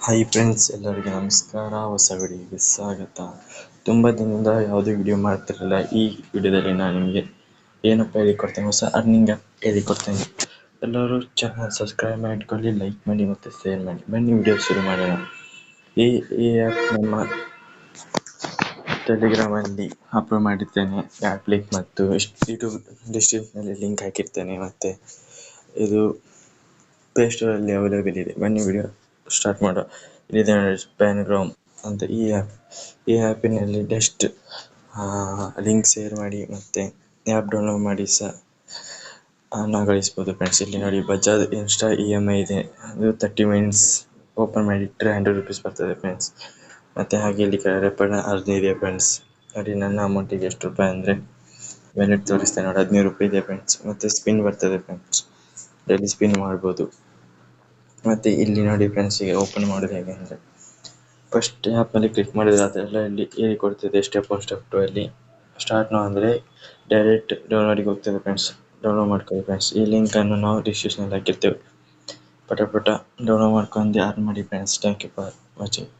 Hi friends, ಎಲ್ಲರಿಗೆ ನಮಸ್ಕಾರ. ಹೊಸ ವಿಡಿಯೋಗೆ ಸ್ವಾಗತ. ತುಂಬ ದಿನದಿಂದ ಯಾವುದೇ ವಿಡಿಯೋ ಮಾಡ್ತಿರಲಿಲ್ಲ. ಈ ವಿಡಿಯೋದಲ್ಲಿ ನಾನು ನಿಮಗೆ ಏನಪ್ಪ ಹೇಳಿಕೊಡ್ತೇನೆ, ಹೊಸ ಅರ್ನಿಂಗ್ ಆ್ಯಪ್ ಹೇಳಿಕೊಡ್ತೇನೆ. ಎಲ್ಲರೂ ಚಾನಲ್ ಸಬ್ಸ್ಕ್ರೈಬ್ ಮಾಡಿಕೊಳ್ಳಿ, ಲೈಕ್ ಮಾಡಿ ಮತ್ತು ಶೇರ್ ಮಾಡಿ. ಬನ್ನಿ ವಿಡಿಯೋ ಶುರು ಮಾಡೋಣ. ಈ ಆ್ಯಪ್ ನಮ್ಮ ಟೆಲಿಗ್ರಾಮಲ್ಲಿ ಅಪ್ಲೋಡ್ ಮಾಡಿರ್ತೇನೆ. ಆ್ಯಪ್ ಲಿಂಕ್ ಮತ್ತು ಯೂಟ್ಯೂಬ್ ಡಿಸ್ಕ್ರಿಪ್ಷನಲ್ಲಿ ಲಿಂಕ್ ಹಾಕಿರ್ತೇನೆ. ಮತ್ತು ಇದು ಪ್ಲೇಸ್ಟೋರಲ್ಲಿ ಅವೈಲೇಬಲ್ ಇದೆ. ಬನ್ನಿ ವಿಡಿಯೋ ಸ್ಟಾರ್ಟ್ ಮಾಡುವ. ಇಲ್ಲಿದೆ ಪ್ಯಾನ್ಗ್ರಾಮ್ ಅಂತ ಈ ಆ್ಯಪಿನಲ್ಲಿ ಜಸ್ಟ್ ಲಿಂಕ್ ಶೇರ್ ಮಾಡಿ ಮತ್ತು ಆ್ಯಪ್ ಡೌನ್ಲೋಡ್ ಮಾಡಿ ಸಹ ಹಣ ಗಳಿಸ್ಬೋದು ಫ್ರೆಂಡ್ಸ್. ಇಲ್ಲಿ ನೋಡಿ, ಬಜಾಜ್ ಇನ್ಸ್ಟಾ EMI ಇದೆ. ಅದು 30 ಮಿನಿಟ್ಸ್ ಓಪನ್ ಮಾಡಿಟ್ಟರೆ 100 ರೂಪೀಸ್ ಬರ್ತದೆ ಫ್ರೆಂಡ್ಸ್. ಮತ್ತು ಹಾಗೆ ಇಲ್ಲಿ ರೆಫರ್ ಅರ್ನ್ ಇದೆ ಫ್ರೆಂಡ್ಸ್. ನೋಡಿ, ನನ್ನ ಅಮೌಂಟಿಗೆ ಎಷ್ಟು ರೂಪಾಯಿ ಅಂದರೆ ವೆಲೆಟ್ ತೋರಿಸ್ತೇನೆ ನೋಡಿ, 15 ರೂಪಾಯಿ ಇದೆ ಫ್ರೆಂಡ್ಸ್. ಮತ್ತು ಸ್ಪಿನ್ ಬರ್ತದೆ ಫ್ರೆಂಡ್ಸ್, ಡೈಲಿ ಸ್ಪಿನ್ ಮಾಡ್ಬೋದು. ಮತ್ತು ಇಲ್ಲಿ ನೋಡಿ ಫ್ರೆಂಡ್ಸ್, ಈಗ ಓಪನ್ ಮಾಡೋದು ಹೇಗೆ ಅಂದರೆ, ಫಸ್ಟ್ ಆ್ಯಪಲ್ಲಿ ಕ್ಲಿಕ್ ಮಾಡಿದರೆ ಅದೆಲ್ಲ ಇಲ್ಲಿ ಹೇಳಿಕೊಡ್ತಿದೆ ಸ್ಟೆಪ್ 1 ಸ್ಟೆಪ್ 2 ಅಲ್ಲಿ. ಸ್ಟಾರ್ಟ್ ನಾವು ಅಂದರೆ ಡೈರೆಕ್ಟ್ ಡೌನ್ಲೋಡಿಗೆ ಹೋಗ್ತದೆ ಫ್ರೆಂಡ್ಸ್. ಡೌನ್ಲೋಡ್ ಮಾಡ್ಕೊಳ್ಳಿ ಫ್ರೆಂಡ್ಸ್. ಈ ಲಿಂಕನ್ನು ನಾವು ಡಿಸ್ಕ್ರಿಪ್ಷನಲ್ಲಿ ಹಾಕಿರ್ತೇವೆ. ಪಟ ಡೌನ್ಲೋಡ್ ಮಾಡ್ಕೊಂಡು ಅರ್ನ್ ಮಾಡಿ friends. Thank you for watching.